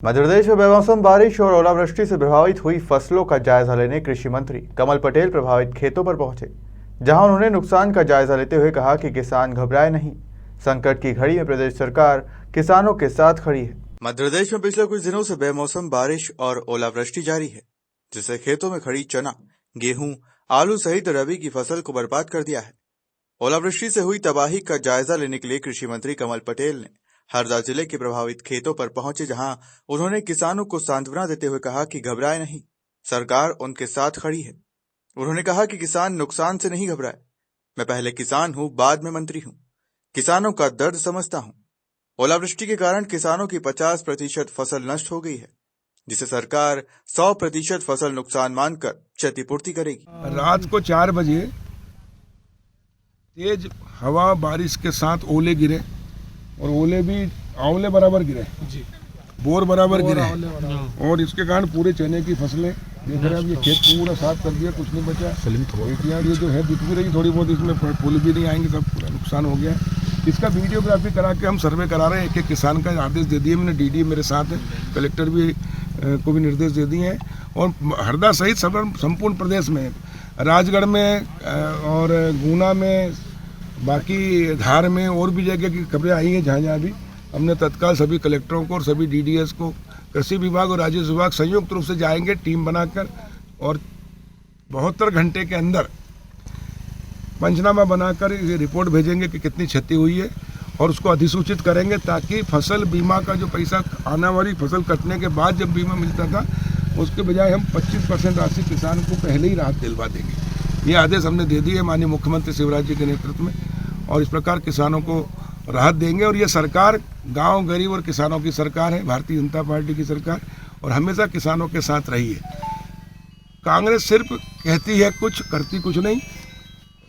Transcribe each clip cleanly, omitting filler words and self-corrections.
मध्य प्रदेश में बेमौसम बारिश और ओलावृष्टि से प्रभावित हुई फसलों का जायजा लेने कृषि मंत्री कमल पटेल प्रभावित खेतों पर पहुंचे, जहां उन्होंने नुकसान का जायजा लेते हुए कहा कि किसान घबराए नहीं। संकट की घड़ी में प्रदेश सरकार किसानों के साथ खड़ी है। मध्य प्रदेश में पिछले कुछ दिनों से बेमौसम बारिश और ओलावृष्टि जारी है, जिससे खेतों में खड़ी चना, गेहूं, आलू सहित रबी की फसल को बर्बाद कर दिया है। ओलावृष्टि से हुई तबाही का जायजा लेने के लिए कृषि मंत्री कमल पटेल ने हरदा जिले के प्रभावित खेतों पर पहुंचे, जहां उन्होंने किसानों को सांत्वना देते हुए कहा कि घबराए नहीं, सरकार उनके साथ खड़ी है। उन्होंने कहा कि किसान नुकसान से नहीं घबराए, मैं पहले किसान हूं, बाद में मंत्री हूं, किसानों का दर्द समझता हूं। ओलावृष्टि के कारण किसानों की 50% फसल नष्ट हो गई है, जिसे सरकार 100% फसल नुकसान मानकर क्षतिपूर्ति करेगी। रात को 4 बजे तेज हवा बारिश के साथ ओले गिरे और ओले भी आंवले बराबर गिरे जी, बोर बराबर गिरे और इसके कारण पूरे चने की फसलें देख रहे हैं। अब ये खेत पूरा साफ कर दिया, कुछ नहीं बचा। ये जो है दिख भी रही थोड़ी बहुत, इसमें फूल भी नहीं आएंगे, सब पूरा नुकसान हो गया। इसका वीडियोग्राफी करा के हम सर्वे करा रहे हैं। एक किसान का आदेश दे दिए मैंने, डीडी मेरे साथ है, कलेक्टर भी को भी निर्देश दे दिए हैं। और हरदा सहित संपूर्ण प्रदेश में, राजगढ़ में और गुना में, बाकी धार में और भी जगह की खबरें आई हैं, जहाँ जहाँ भी हमने तत्काल सभी कलेक्टरों को और सभी डीडीएस को, कृषि विभाग और राजस्व विभाग संयुक्त रूप से जाएंगे टीम बनाकर और 72 घंटे के अंदर पंचनामा बनाकर ये रिपोर्ट भेजेंगे कि कितनी क्षति हुई है और उसको अधिसूचित करेंगे, ताकि फसल बीमा का जो पैसा आने वाली फसल कटने के बाद जब बीमा मिलता था, उसके बजाय हम 25% राशि किसान को पहले ही राहत दिलवा देंगे। ये आदेश हमने दे दिए माननीय मुख्यमंत्री शिवराज जी के नेतृत्व में, और इस प्रकार किसानों को राहत देंगे। और ये सरकार गांव गरीब और किसानों की सरकार है, भारतीय जनता पार्टी की सरकार, और हमेशा किसानों के साथ रही है। कांग्रेस सिर्फ कहती है कुछ, करती कुछ नहीं।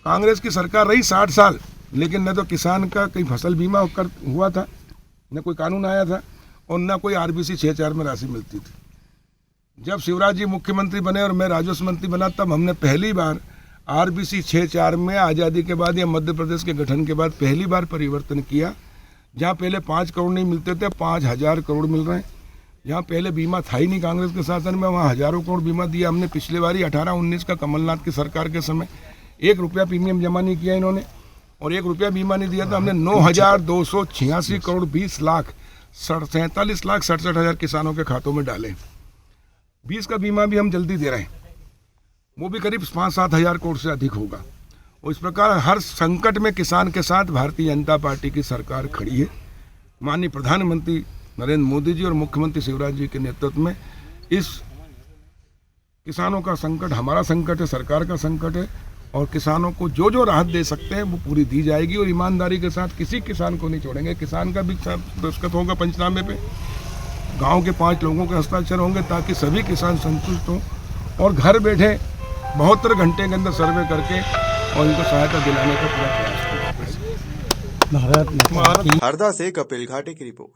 कांग्रेस की सरकार रही 60 साल, लेकिन न तो किसान का कहीं फसल बीमा हुआ था, न कोई कानून आया था, और न कोई RBC 6-4 में राशि मिलती थी। जब शिवराज जी मुख्यमंत्री बने और मैं राजस्व मंत्री बना, तब हमने पहली बार RBC 6-4 में आज़ादी के बाद या मध्य प्रदेश के गठन के बाद पहली बार परिवर्तन किया। जहाँ पहले 5 करोड़ नहीं मिलते थे, 5000 करोड़ मिल रहे हैं। जहाँ पहले बीमा था ही नहीं कांग्रेस के शासन में, वहाँ हजारों करोड़ बीमा दिया हमने। पिछले बारी 18-19 का कमलनाथ की सरकार के समय 1 रुपया प्रीमियम जमा नहीं किया इन्होंने, और 1 रुपया बीमा नहीं दिया, तो हमने 9286 करोड़ 20 लाख 47 लाख 67 हज़ार किसानों के खातों में डाले। 20 का बीमा भी हम जल्दी दे रहे हैं, वो भी करीब 5-7 हज़ार करोड़ से अधिक होगा। और इस प्रकार हर संकट में किसान के साथ भारतीय जनता पार्टी की सरकार खड़ी है। माननीय प्रधानमंत्री नरेंद्र मोदी जी और मुख्यमंत्री शिवराज जी के नेतृत्व में इस किसानों का संकट हमारा संकट है, सरकार का संकट है, और किसानों को जो जो राहत दे सकते हैं वो पूरी दी जाएगी। और ईमानदारी के साथ किसी किसान को नहीं छोड़ेंगे। किसान का भी दस्तखत होगा पंचनामे पे, गाँव के 5 लोगों के हस्ताक्षर होंगे, ताकि सभी किसान संतुष्ट हों और घर बैठे 72 घंटे के अंदर सर्वे करके और इनको सहायता दिलाने का पूरा प्रयास करें। हरदा से कपिल घाटे की रिपोर्ट।